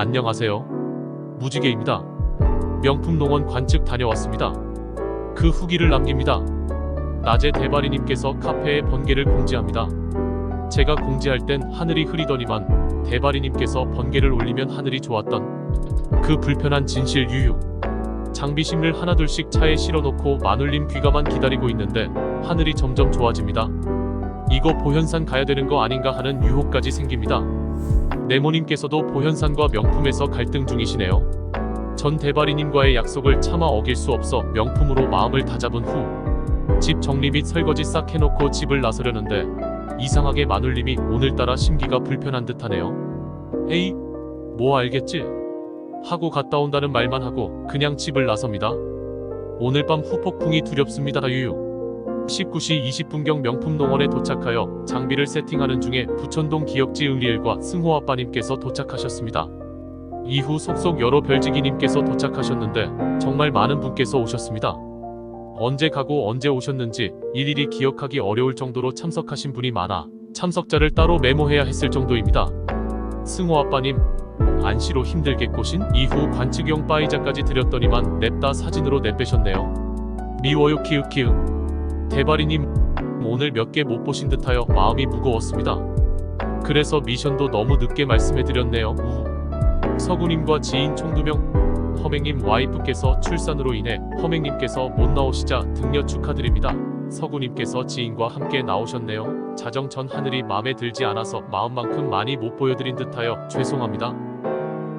안녕하세요. 무지개입니다. 명품농원 관측 다녀왔습니다. 그 후기를 남깁니다. 낮에 대바리님께서 카페에 번개를 공지합니다. 제가 공지할 땐 하늘이 흐리더니만 대바리님께서 번개를 올리면 하늘이 좋았던 그 불편한 진실 유유. 장비심을 하나둘씩 차에 실어놓고 마눌님 귀가만 기다리고 있는데 하늘이 점점 좋아집니다. 이거 보현산 가야 되는 거 아닌가 하는 유혹까지 생깁니다. 네모님께서도 보현산과 명품에서 갈등 중이시네요. 전 대바리님과의 약속을 차마 어길 수 없어 명품으로 마음을 다잡은 후 집 정리 및 설거지 싹 해놓고 집을 나서려는데 이상하게 마눌님이 오늘따라 심기가 불편한 듯하네요. 에이, 뭐 알겠지? 하고 갔다 온다는 말만 하고 그냥 집을 나섭니다. 오늘 밤 후폭풍이 두렵습니다. 유유. 19시 20분경 명품농원에 도착하여 장비를 세팅하는 중에 부천동 기역지 응리엘과 승호아빠님께서 도착하셨습니다. 이후 속속 여러 별지기님께서 도착하셨는데 정말 많은 분께서 오셨습니다. 언제 가고 언제 오셨는지 일일이 기억하기 어려울 정도로 참석하신 분이 많아 참석자를 따로 메모해야 했을 정도입니다. 승호아빠님, 안시로 힘들게 꼬신 이후 관측용 빠이자까지 드렸더니만 냅다 사진으로 내빼셨네요. 미워요 키읔키읔. 대바리님, 오늘 몇 개 못 보신 듯하여 마음이 무거웠습니다. 그래서 미션도 너무 늦게 말씀해드렸네요. 서구님과 지인 총 2명. 허맹님 와이프께서 출산으로 인해 허맹님께서 못 나오시자 등려 축하드립니다. 서구님께서 지인과 함께 나오셨네요. 자정 전 하늘이 마음에 들지 않아서 마음만큼 많이 못 보여드린 듯하여 죄송합니다.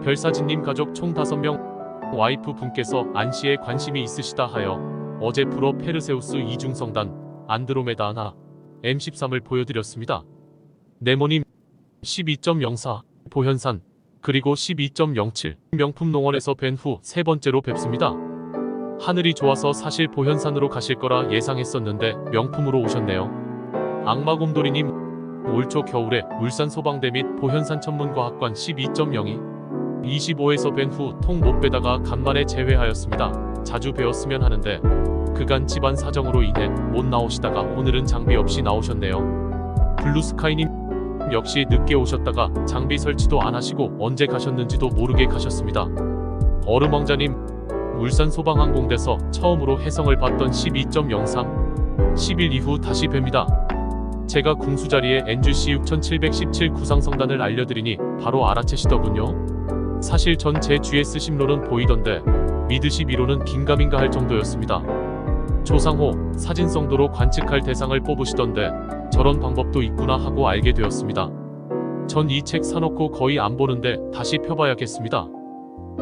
별사진님 가족 총 5명. 와이프 분께서 안시에 관심이 있으시다 하여 어제 프로 페르세우스 이중성단 안드로메다 하나 M13을 보여드렸습니다. 네모님 12.04 보현산 그리고 12.07 명품농원에서 뵌 후 세 번째로 뵙습니다. 하늘이 좋아서 사실 보현산으로 가실 거라 예상했었는데 명품으로 오셨네요. 악마곰돌이님 올 초 겨울에 울산 소방대 및 보현산 천문과학관 12.02 25에서 뵌 후 통 못 빼다가 간만에 재회하였습니다. 자주 뵈었으면 하는데 그간 집안 사정으로 인해 못 나오시다가 오늘은 장비 없이 나오셨네요. 블루스카이님 역시 늦게 오셨다가 장비 설치도 안 하시고 언제 가셨는지도 모르게 가셨습니다. 얼음왕자님 울산 소방항공대서 처음으로 혜성을 봤던 12.03 10일 이후 다시 뵙니다. 제가 궁수자리에 NGC 6717 구상성단을 알려드리니 바로 알아채시더군요. 사실 전 제 GS 심로는 보이던데 미드시 미로는 긴가민가 할 정도였습니다. 조상호 사진성도로 관측할 대상을 뽑으시던데 저런 방법도 있구나 하고 알게 되었습니다. 전 이 책 사놓고 거의 안 보는데 다시 펴봐야겠습니다.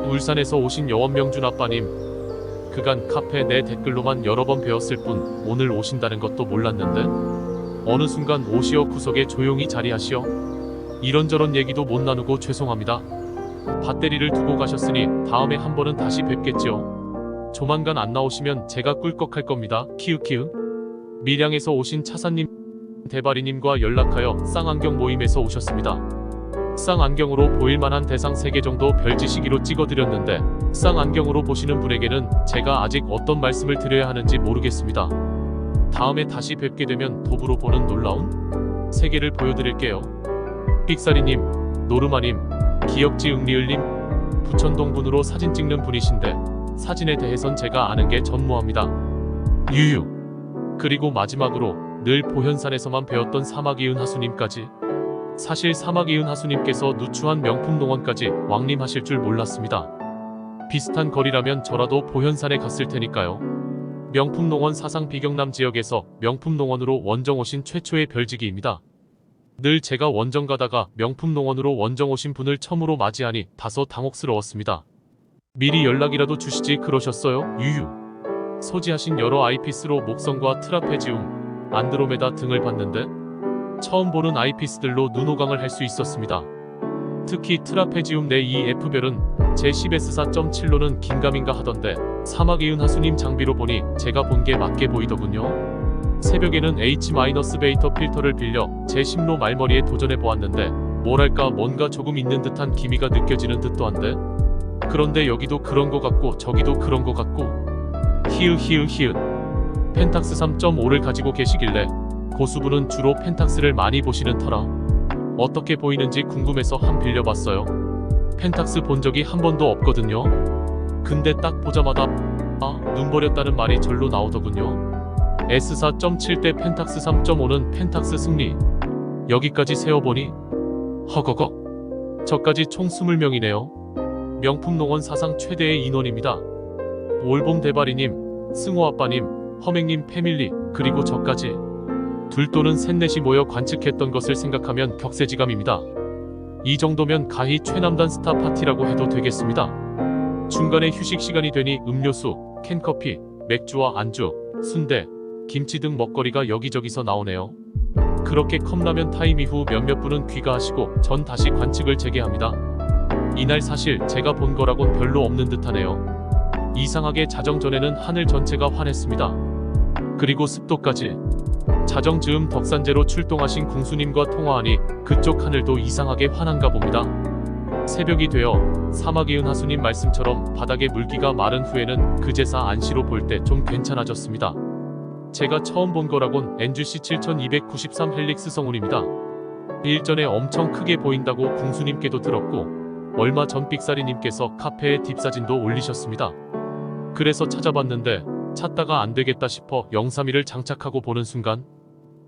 울산에서 오신 여원명준 아빠님, 그간 카페 내 댓글로만 여러 번 배웠을 뿐 오늘 오신다는 것도 몰랐는데 어느 순간 오시어 구석에 조용히 자리하시어 이런저런 얘기도 못 나누고 죄송합니다. 밧데리를 두고 가셨으니 다음에 한 번은 다시 뵙겠지요. 조만간 안 나오시면 제가 꿀꺽할 겁니다. 키읔키읔. 밀양에서 오신 차사님 대바리님과 연락하여 쌍안경 모임에서 오셨습니다. 쌍안경으로 보일만한 대상 3개 정도 별지시기로 찍어드렸는데 쌍안경으로 보시는 분에게는 제가 아직 어떤 말씀을 드려야 하는지 모르겠습니다. 다음에 다시 뵙게 되면 도구로 보는 놀라운 세계를 보여드릴게요. 삑사리님, 노르마님, 기역지 응리을님, 부천동 분으로 사진 찍는 분이신데 사진에 대해선 제가 아는 게 전무합니다. 유유. 그리고 마지막으로 늘 보현산에서만 배웠던 사마기은 하수님까지. 사실 사마기은 하수님께서 누추한 명품농원까지 왕림하실 줄 몰랐습니다. 비슷한 거리라면 저라도 보현산에 갔을 테니까요. 명품농원 사상 비경남 지역에서 명품농원으로 원정 오신 최초의 별지기입니다. 늘 제가 원정 가다가 명품농원으로 원정 오신 분을 처음으로 맞이하니 다소 당혹스러웠습니다. 미리 연락이라도 주시지 그러셨어요. 유유. 소지하신 여러 아이피스로 목성과 트라페지움, 안드로메다 등을 봤는데 처음 보는 아이피스들로 눈호강을 할 수 있었습니다. 특히 트라페지움 내 이 F별은 제 10S 4.7로는 긴가민가 하던데 사마기은 하수님 장비로 보니 제가 본 게 맞게 보이더군요. 새벽에는 H-베이터 필터를 빌려 제 심로 말머리에 도전해 보았는데 뭐랄까 뭔가 조금 있는 듯한 기미가 느껴지는 듯도 한데 그런데 여기도 그런 거 같고 저기도 그런 거 같고 히읗 펜탁스 3.5를 가지고 계시길래 고수분은 주로 펜탁스를 많이 보시는 터라 어떻게 보이는지 궁금해서 한 빌려봤어요. 펜탁스 본 적이 한 번도 없거든요. 근데 딱 보자마자 눈 버렸다는 말이 절로 나오더군요. S4.7대 펜탁스 3.5는 펜탁스 승리. 여기까지 세어보니 허거거. 저까지 총 20명이네요. 명품농원 사상 최대의 인원입니다. 올봄 대바리님, 승호아빠님, 허맹님 패밀리, 그리고 저까지 둘 또는 셋넷이 모여 관측했던 것을 생각하면 격세지감입니다. 이 정도면 가히 최남단 스타 파티라고 해도 되겠습니다. 중간에 휴식 시간이 되니 음료수, 캔커피, 맥주와 안주, 순대, 김치 등 먹거리가 여기저기서 나오네요. 그렇게 컵라면 타임 이후 몇몇 분은 귀가하시고 전 다시 관측을 재개합니다. 이날 사실 제가 본 거라곤 별로 없는 듯하네요. 이상하게 자정 전에는 하늘 전체가 환했습니다. 그리고 습도까지. 자정 즈음 덕산제로 출동하신 궁수님과 통화하니 그쪽 하늘도 이상하게 환한가 봅니다. 새벽이 되어 사마귀은 하수님 말씀처럼 바닥에 물기가 마른 후에는 그제사 안시로 볼 때 좀 괜찮아졌습니다. 제가 처음 본 거라곤 NGC 7293 헬릭스 성운입니다. 일전에 엄청 크게 보인다고 궁수님께도 들었고 얼마 전 삑사리님께서 카페에 딥사진도 올리셨습니다. 그래서 찾아봤는데 찾다가 안되겠다 싶어 031을 장착하고 보는 순간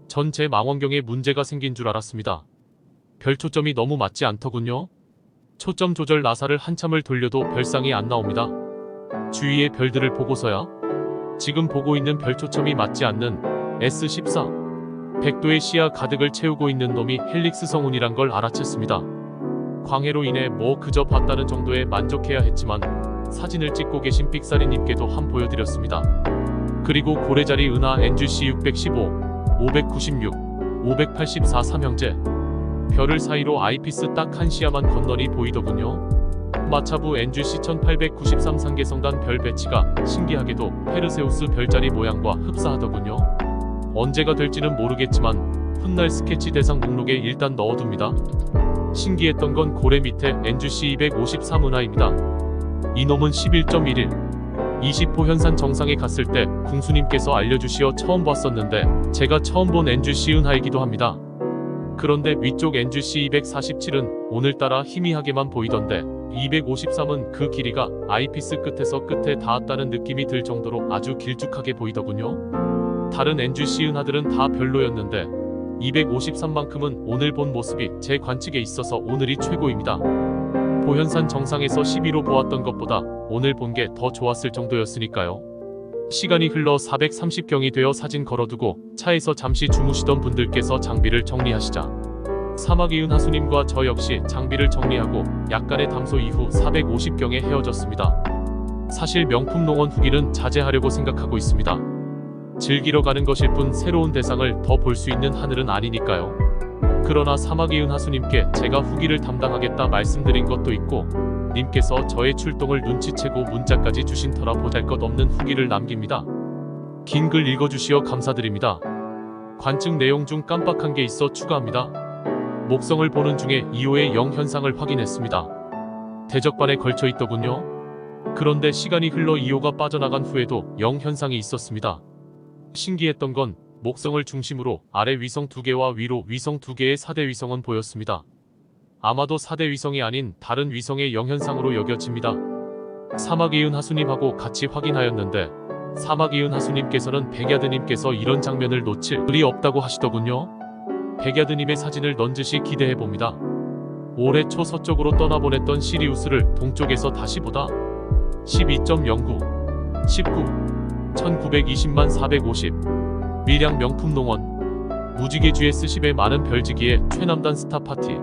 전 제 망원경에 문제가 생긴 줄 알았습니다. 별 초점이 너무 맞지 않더군요. 초점 조절 나사를 한참을 돌려도 별상이 안 나옵니다. 주위의 별들을 보고서야 지금 보고 있는 별 초점이 맞지 않는 S14 100도의 시야 가득을 채우고 있는 놈이 헬릭스 성운이란 걸 알아챘습니다. 광해로 인해 뭐 그저 봤다는 정도에 만족해야 했지만 사진을 찍고 계신 삑사리님께도 한 보여드렸습니다. 그리고 고래자리 은하 NGC 615, 596, 584 삼형제 별을 사이로 아이피스 딱 한 시야만 건너니 보이더군요. 마차부 NGC 1893 상계성단 별 배치가 신기하게도 페르세우스 별자리 모양과 흡사하더군요. 언제가 될지는 모르겠지만 훗날 스케치 대상 목록에 일단 넣어둡니다. 신기했던 건 고래 밑에 NGC 253 은하입니다. 이놈은 11.11 20호 현산 정상에 갔을 때 궁수님께서 알려주시어 처음 봤었는데 제가 처음 본 NGC 은하이기도 합니다. 그런데 위쪽 NGC 247은 오늘따라 희미하게만 보이던데 253은 그 길이가 아이피스 끝에서 끝에 닿았다는 느낌이 들 정도로 아주 길쭉하게 보이더군요. 다른 NGC 은하들은 다 별로였는데 253만큼은 오늘 본 모습이 제 관측에 있어서 오늘이 최고입니다. 보현산 정상에서 11호 보았던 것보다 오늘 본 게 더 좋았을 정도였으니까요. 시간이 흘러 430경이 되어 사진 걸어두고 차에서 잠시 주무시던 분들께서 장비를 정리하시자 사마귀은 하수님과 저 역시 장비를 정리하고 약간의 담소 이후 450경에 헤어졌습니다. 사실 명품농원 후기는 자제하려고 생각하고 있습니다. 즐기러 가는 것일 뿐 새로운 대상을 더 볼 수 있는 하늘은 아니니까요. 그러나 사마귀은 하수님께 제가 후기를 담당하겠다 말씀드린 것도 있고 님께서 저의 출동을 눈치채고 문자까지 주신 터라 보잘것없는 후기를 남깁니다. 긴 글 읽어주시어 감사드립니다. 관측 내용 중 깜빡한 게 있어 추가합니다. 목성을 보는 중에 2호의 0 현상을 확인했습니다. 대적반에 걸쳐 있더군요. 그런데 시간이 흘러 2호가 빠져나간 후에도 0 현상이 있었습니다. 신기했던 건 목성을 중심으로 아래 위성 2개와 위로 위성 2개의 4대 위성은 보였습니다. 아마도 4대 위성이 아닌 다른 위성의 영현상으로 여겨집니다. 사마귀은 하수님하고 같이 확인하였는데 사마귀은 하수님께서는 백야드님께서 이런 장면을 놓칠 일이 없다고 하시더군요. 백야드님의 사진을 넌지시 기대해봅니다. 올해 초 서쪽으로 떠나보냈던 시리우스를 동쪽에서 다시 보다 12.09 19 1920만 450 밀양 명품농원 무지개 GS10의 많은 별지기에 최남단 스타파티